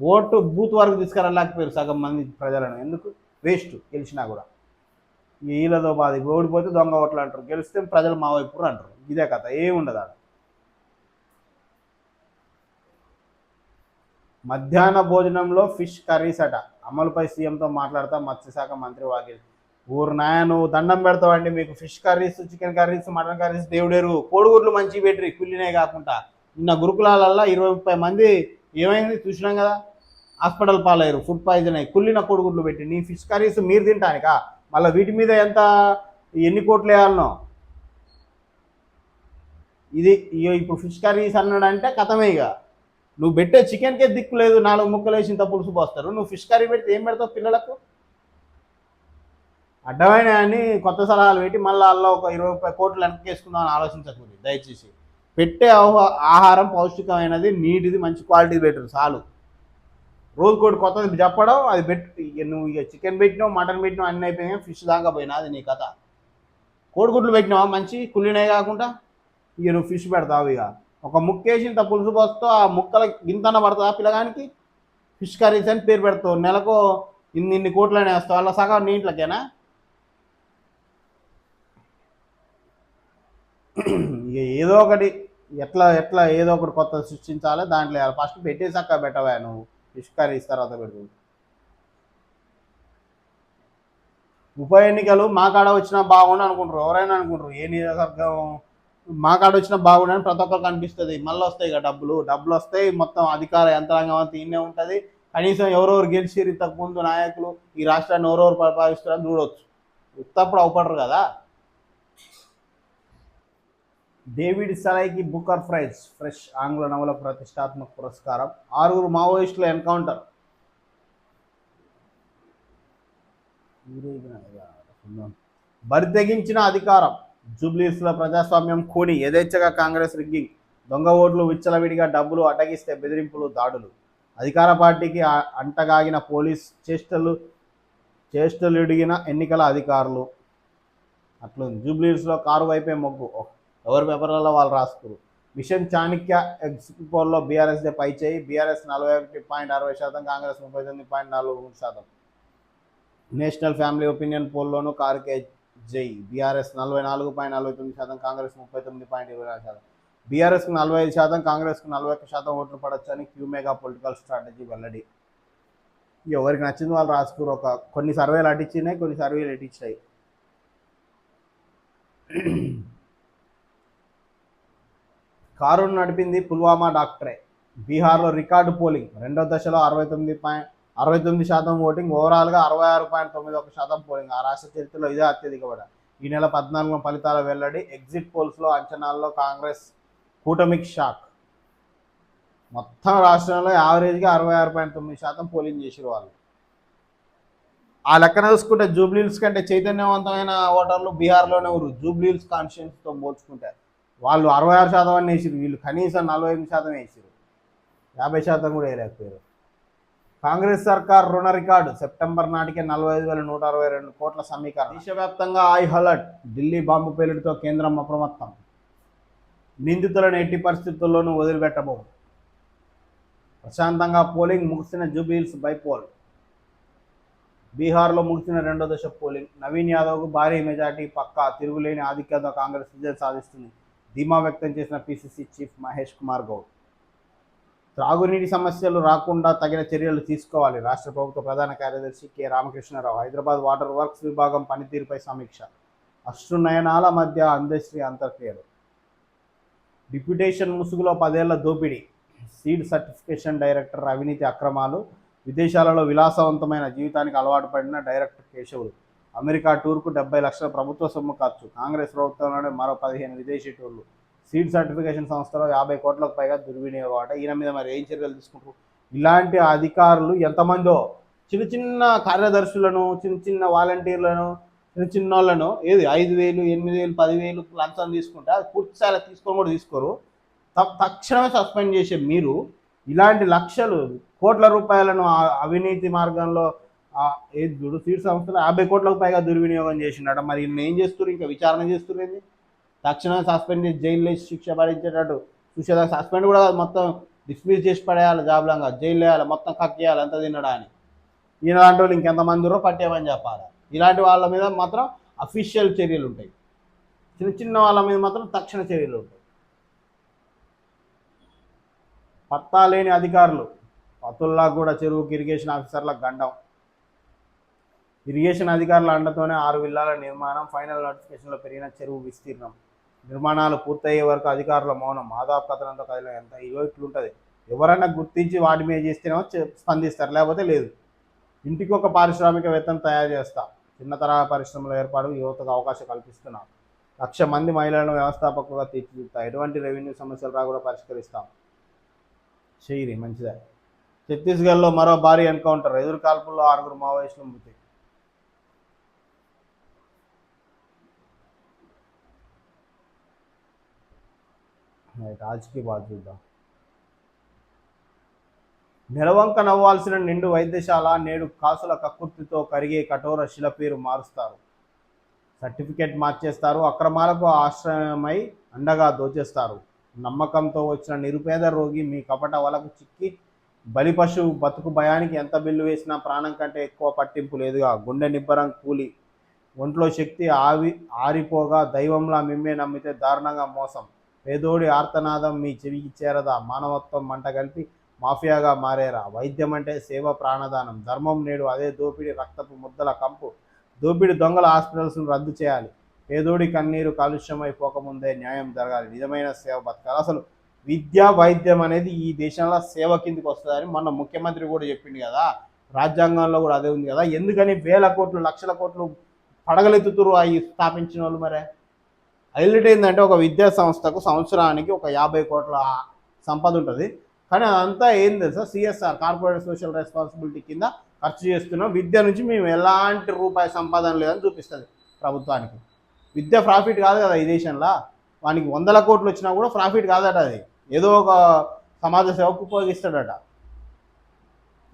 ఓటు బూత్ వరకు తీసుకురాలేకపోయారు సగం మంది ప్రజలను. ఎందుకు? వేస్ట్. గెలిచినా కూడా వీళ్ళతో బాధ. ఓడిపోతే దొంగ ఓట్లు అంటారు, గెలిస్తే ప్రజలు మా వైపు అంటారు. ఇదే కథ, ఏముండదు ఆడ. మధ్యాహ్న భోజనంలో ఫిష్ కర్రీస్ అట. అమలుపై సీఎంతో మాట్లాడతా మత్స్యశాఖ మంత్రి వాగిల్. ఊరు నువ్వు దండం పెడతావండి. మీకు fish curries, chicken curries, mutton curries దేవుడేరు. కోడిగుడ్లు మంచి పెట్టి కుళ్ళినే కాకుండా నిన్న గురుకులాలల్లో 20-30 మంది ఏమైంది చూసినాం కదా, హాస్పిటల్ పాలయ్యారు, ఫుడ్ పాయిజన్ అయ్యి. కుళ్ళిన కోడిగుడ్లు పెట్టి నీ ఫిష్ కర్రీస్ మీరు తింటానికా? మళ్ళీ వీటి మీద ఎన్ని కోట్లు వేయాలనో. ఇది ఇప్పుడు ఫిష్ కర్రీస్ అన్నాడు అంటే కథమే ఇక. నువ్వు పెట్టే చికెన్కే దిక్కు లేదు, 4 ముక్కలు వేసి ఇంత పులుసు పోస్తారు, నువ్వు ఫిష్ కర్రీ పెడితే ఏం పెడతావు పిల్లలకు? అడ్డమైన అని కొత్త సలహాలు పెట్టి మళ్ళీ అలా ఒక 20 కోట్లు వెనక్కి వేసుకుందాం అని ఆలోచించకూడదు దయచేసి. పెట్టే ఆహారం పౌష్టికమైనది, నీటిది, మంచి క్వాలిటీ పెట్టరు చాలు. రోజుకోటి కొత్తది చెప్పడం, అది పెట్టి నువ్వు ఇక చికెన్ పెట్టినావు, మటన్ పెట్టినావు, అన్నీ అయిపోయినాయి, ఫిష్ దాకా పోయినా అది నీ కథ. కోడిగుడ్లు పెట్టినావా మంచి కుళ్ళినే కాకుండా, ఇక నువ్వు ఫిష్ పెడతావు. ఇక ఒక ముక్కేసి ఇంత పులుసు పోస్తావు, ఆ ముక్కల గింతన పడుతుందా పిల్లగానికి? ఫిష్ కర్రీస్ అని పేరు పెడతావు, నెలకు ఇన్ని కోట్లనే వేస్తావు, అలా సగం నీ ఇంట్లోకేనా? ఇక ఏదో ఒకటి ఎట్లా ఎట్లా ఏదో ఒకటి కొత్త సృష్టించాలి, దాంట్లో ఫస్ట్ పెట్టేసాక పెట్టవా నువ్వు ఫిష్ కర్రీస్ తర్వాత పెడుతు. ఉప ఎన్నికలు మా కాడ వచ్చినా బాగుండు అనుకుంటారు, ఎవరైనా అనుకుంటారు. ఏ నియోజకవర్గం మా కాడ వచ్చినా బాగుండని ప్రతి ఒక్కరికి అనిపిస్తుంది. మళ్ళీ వస్తాయి ఇక డబ్బులు వస్తాయి, మొత్తం అధికార యంత్రాంగం అంతా ఈయనే ఉంటుంది. కనీసం ఎవరెవరు గెలిచిరు ఇంతకు ముందు నాయకులు, ఈ రాష్ట్రాన్ని ఎవరెవరు పరిపాలిస్తారని చూడవచ్చు. ఉత్తప్పుడు అవపడరు కదా. డేవిడ్ సలైకి బుకర్ ప్రైజ్, ఫ్రెష్ ఆంగ్ల నవల ప్రతిష్టాత్మక పురస్కారం. 6 మావోయిస్టుల ఎన్కౌంటర్. బరి తెగించిన అధికారం, జూబ్లీస్లో ప్రజాస్వామ్యం కూని, యథేచ్ఛగా కాంగ్రెస్ రిగ్గింగ్, దొంగ ఓట్లు, విచ్చలవిడిగా డబ్బులు అడ్డగిస్తే బెదిరింపులు, దాడులు, అధికార పార్టీకి అంటగాగిన పోలీస్ చేష్టలుడిగిన ఎన్నికల అధికారులు. అట్లుంది. జూబ్లీస్లో కారు వైపే మొగ్గు, ఎవరి పేపర్లలో వాళ్ళు రాసుకురు. మిషన్ చాణక్య ఎగ్జిట్ పోల్లో బీఆర్ఎస్దే పై చేయి, BRS 41.60%, Congress 39.43%. National family opinion పోల్లోనూ కారుకే జై, బీఆర్ఎస్ 44.49%, కాంగ్రెస్ 39.24%. బీఆర్ఎస్కు 45%, కాంగ్రెస్కు 41% ఓట్లు పడొచ్చని క్యూమేగా పొలిటికల్ స్ట్రాటజీ వెల్లడి. ఎవరికి నచ్చింది వాళ్ళు రాసుకురు. కొన్ని సర్వేలు అటిచ్చినాయి, కొన్ని సర్వేలు ఎటిచ్చాయి. కారును నడిపింది పుల్వామా డాక్టరే. బీహార్లో రికార్డు పోలింగ్, రెండో దశలో 69% ఓటింగ్, ఓవరాల్గా 66.91% పోలింగ్. ఆ రాష్ట్ర చరిత్రలో ఇదే అత్యధిక పడ. ఈ నెల 14 ఫలితాల వెల్లడి. ఎగ్జిట్ పోల్స్లో అంచనాల్లో కాంగ్రెస్ కూటమికి షాక్. మొత్తం రాష్ట్రంలో యావరేజ్గా 66.9% పోలింగ్ చేసారు వాళ్ళు. ఆ లెక్కన చూసుకుంటే జూబ్లీహిల్స్ కంటే చైతన్యవంతమైన ఓటర్లు బీహార్లోనే ఉన్నారు. జూబ్లీహిల్స్ కాన్స్టిట్యున్సీతో పోల్చుకుంటే వాళ్ళు 66% అని వేసారు, వీళ్ళు కనీసం 48% వేసారు, 50% కూడా వేయలేకపోయారు. కాంగ్రెస్ సర్కార్ రుణ రికార్డు, సెప్టెంబర్ నాటికే 45,162 కోట్ల సమీకరణ. దేశవ్యాప్తంగా హై అలర్ట్, ఢిల్లీ బాంబు పేలుడుతో కేంద్రం అప్రమత్తం. నిందితులను ఎట్టి పరిస్థితుల్లోనూ వదిలిపెట్టబోం. ప్రశాంతంగా పోలింగ్ ముగిసిన జూబ్లీహిల్స్ బైపోల్. బీహార్లో ముగిసిన రెండో దశ పోలింగ్. నవీన్ యాదవ్కు భారీ మెజార్టీ పక్కా, తిరుగులేని ఆధిక్యత కాంగ్రెస్ విజయం సాధిస్తుంది, ధీమా వ్యక్తం చేసిన పీసీసీ చీఫ్ మహేష్ కుమార్ గౌడ్. త్రాగునీటి సమస్యలు రాకుండా తగిన చర్యలు తీసుకోవాలి, రాష్ట్ర ప్రభుత్వ ప్రధాన కార్యదర్శి K Ramakrishnarao. Hyderabad water works విభాగం పనితీరుపై సమీక్ష. అశ్రునయనాల మధ్య అందశ్రీ అంత్యక్రియలు. డిప్యూటేషన్ ముసుగులో 10 ఏళ్ల దోపిడీ, సీడ్ సర్టిఫికేషన్ డైరెక్టర్ అవినీతి అక్రమాలు. విదేశాలలో విలాసవంతమైన జీవితానికి అలవాటు పడిన డైరెక్టర్ కేశవులు. అమెరికా టూర్కు 70 లక్షల ప్రభుత్వ సొమ్ము ఖర్చు. కాంగ్రెస్ ప్రభుత్వంలోనే మరో 15 విదేశీ టూర్లు. సీడ్ సర్టిఫికేషన్ సంస్థలో 50 కోట్లకు పైగా దుర్వినియోగం అట. ఈయన మీద మరి ఏం చర్యలు తీసుకుంటారు? ఇలాంటి అధికారులు ఎంతమందో, చిన్న చిన్న కార్యదర్శులను, చిన్న వాలంటీర్లను, చిన్న వాళ్ళను 5,000, 8,000, 10,000 లంచం తీసుకుంటే అది పూర్తి స్థాయిలో తీసుకొని కూడా తీసుకోరు. తక్షణమే సస్పెండ్ చేసే మీరు ఇలాంటి లక్షలు కోట్ల రూపాయలను అవినీతి మార్గంలో ఏది చూడు సీడ్ సంస్థలో 50 కోట్లకు పైగా దుర్వినియోగం చేసినాడు. మరి ఈయన ఏం చేస్తున్నారు? ఇంకా విచారణ చేస్తున్నారు. తక్షణమే సస్పెండ్ చేసి జైల్లో శిక్ష పడించేటట్టు చూసేదాకా సస్పెండ్ కూడా మొత్తం డిస్మిస్ చేసి పడేయాలి, జాబ్లంగా జైలు వేయాలి, మొత్తం కక్కేయాలి ఎంత తినడా అని. ఈయన లాంటి వాళ్ళు ఇంకెంతమంది ఉన్నారో పట్టేమని చెప్పాలి. ఇలాంటి వాళ్ళ మీద మాత్రం అఫీషియల్ చర్యలు ఉంటాయి, చిన్న చిన్న వాళ్ళ మీద మాత్రం తక్షణ చర్యలు ఉంటాయి. పత్తా లేని అధికారులు, పతుల్లా కూడా చెరువుకి ఇరిగేషన్ ఆఫీసర్ల గండం. ఇరిగేషన్ అధికారుల అండతోనే 6 విల్లాల నిర్మాణం, ఫైనల్ నోటిఫికేషన్లో పెరిగిన చెరువు విస్తీర్ణం. నిర్మాణాలు పూర్తయ్యే వరకు అధికారుల మౌనం, ఆదాపు కథనంతో కదిలిన ఎంత ఇట్లుంటుంది. ఎవరైనా గుర్తించి వాటి మీద చేస్తేనేమో స్పందిస్తారు, లేకపోతే లేదు. ఇంటికి ఒక పారిశ్రామికవేత్తను తయారు చేస్తా, చిన్న తరహా పరిశ్రమల ఏర్పాటు, యువతకు అవకాశం కల్పిస్తున్నారు. 1,00,000 మంది మహిళలను వ్యవస్థాపకులుగా తీర్చిదిద్దుతాం. ఎటువంటి రెవెన్యూ సమస్యలు రాకుండా పరిష్కరిస్తాం. చెయ్యి మంచిదే. ఛత్తీస్గఢ్లో మరో భారీ ఎన్కౌంటర్, ఎదురు కాల్పుల్లో 6 మావోయిస్టులు మృతి. రాజకీయ బాధ చూద్దాం. నెలవంక నవ్వాల్సిన నిండు వైద్యశాల నేడు కాసుల కక్కుర్తితో కరిగే కఠోర శిల పేరు మారుస్తారు. సర్టిఫికేట్ మార్చేస్తారు. అక్రమాలకు ఆశ్రయమై అండగా దోచేస్తారు. నమ్మకంతో వచ్చిన నిరుపేద రోగి మీ కపట వలకు చిక్కి బలిపశువు బతుకు భయానికి ఎంత బిల్లు వేసినా ప్రాణం కంటే ఎక్కువ పట్టింపు లేదుగా. గుండె నిబ్బరం కూలి, ఒంట్లో శక్తి ఆరిపోగా దైవంలా మిమ్మే నమ్మితే దారుణంగా మోసం. పేదోడి ఆర్తనాదం మీ చెవికి చేరదా. మానవత్వం మంట కలిపి మాఫియాగా మారేరా. వైద్యం అంటే సేవ, ప్రాణదానం. ధర్మం నేడు అదే దోపిడి, రక్తపు ముద్దల కంపు. దోపిడి దొంగల హాస్పిటల్స్ను రద్దు చేయాలి. పేదోడి కన్నీరు కాలుష్యమైపోకముందే న్యాయం జరగాలి. నిజమైన సేవ బతకాలి. అసలు విద్య వైద్యం అనేది ఈ దేశంలో సేవ కిందికి వస్తుందని మొన్న ముఖ్యమంత్రి కూడా చెప్పింది కదా. రాజ్యాంగంలో కూడా అదే ఉంది కదా. ఎందుకని వేల కోట్లు లక్షల కోట్లు పడగలెత్తుతురు అవి స్థాపించిన వాళ్ళు? మరి హైలైట్ ఏంటంటే ఒక విద్యా సంస్థకు సంవత్సరానికి ఒక 50 కోట్ల సంపద ఉంటుంది. కానీ అదంతా ఏం తెలుసా, సిఎస్ఆర్, కార్పొరేట్ సోషల్ రెస్పాన్సిబిలిటీ కింద ఖర్చు చేస్తున్నాం. విద్య నుంచి మేము ఎలాంటి రూపాయి సంపాదన లేదని చూపిస్తుంది ప్రభుత్వానికి. విద్య ప్రాఫిట్ కాదు కదా ఈ దేశంలో. వానికి 100 కోట్లు వచ్చినా కూడా ప్రాఫిట్ కాదట. అది ఏదో ఒక సమాజ సేవకు ఉపయోగిస్తాడట.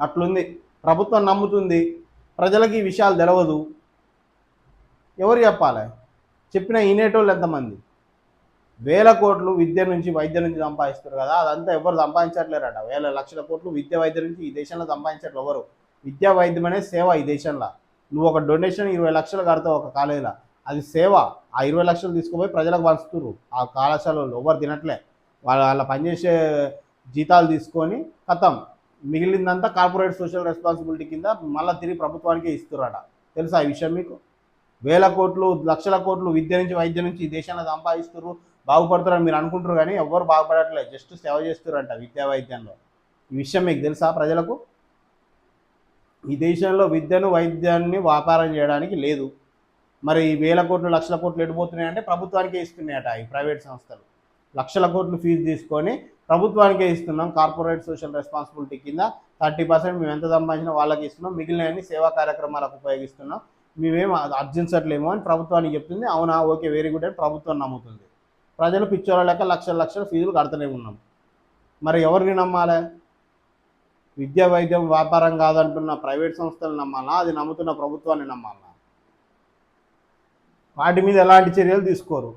అట్లుంది. ప్రభుత్వం నమ్ముతుంది, ప్రజలకి ఈ విషయాలు తెలవదు. ఎవరు చెప్పాలి? చెప్పిన వినేటోళ్ళు ఎంతమంది? వేల కోట్లు విద్య నుంచి వైద్య నుంచి సంపాదిస్తారు కదా. అదంతా ఎవరు సంపాదించట్లేరట. వేల లక్షల కోట్లు విద్య వైద్య నుంచి ఈ దేశంలో సంపాదించట్లేదు ఎవరు. విద్యా వైద్యం అనేది సేవ ఈ దేశంలో. నువ్వు ఒక డొనేషన్ 20 లక్షలు కడతావు ఒక కాలేజీలో, అది సేవ. ఆ 20 లక్షలు తీసుకుపోయి ప్రజలకు పంచుతున్నారు. ఆ కళాశాలలో ఎవరు తినట్లే. వాళ్ళ పనిచేసే జీతాలు తీసుకొని కథం, మిగిలిందంతా కార్పొరేట్ సోషల్ రెస్పాన్సిబిలిటీ కింద మళ్ళీ తిరిగి ప్రభుత్వానికే ఇస్తున్నారట. తెలుసా ఈ విషయం మీకు? వేల కోట్లు లక్షల కోట్లు విద్య నుంచి వైద్యం నుంచి ఈ దేశంలో సంపాదిస్తున్నారు, బాగుపడుతున్నారని మీరు అనుకుంటారు. కానీ ఎవ్వరు బాగుపడట్లేదు, జస్ట్ సేవ చేస్తున్నారంట విద్యా వైద్యంలో. ఈ విషయం మీకు తెలుసా ప్రజలకు? ఈ దేశంలో విద్యను వైద్యాన్ని వ్యాపారం చేయడానికి లేదు. మరి వేల కోట్లు లక్షల కోట్లు ఎడిపోతున్నాయంటే ప్రభుత్వానికే ఇస్తున్నాయట ఈ ప్రైవేట్ సంస్థలు. లక్షల కోట్లు ఫీజు తీసుకొని ప్రభుత్వానికే ఇస్తున్నాం. కార్పొరేట్ సోషల్ రెస్పాన్సిబిలిటీ కింద 30% మేము ఎంత సంపాదించినా వాళ్ళకి ఇస్తున్నాం, మిగిలినవన్నీ సేవా కార్యక్రమాలకు ఉపయోగిస్తున్నాం, మేమేం అర్జించట్లేమో అని ప్రభుత్వానికి చెప్తుంది. అవునా, ఓకే, వెరీ గుడ్ అని ప్రభుత్వం నమ్ముతుంది. ప్రజలు పిచ్చోళ్ళ లెక్క లక్షల లక్షల ఫీజులు కడుతూనే ఉన్నాం. మరి ఎవరిని నమ్మాలి? విద్యా వైద్యం వ్యాపారం కాదంటున్న ప్రైవేట్ సంస్థలు నమ్మాలా, అది నమ్ముతున్న ప్రభుత్వాన్ని నమ్మాలా? వాటి మీద ఎలాంటి చర్యలు తీసుకోరు.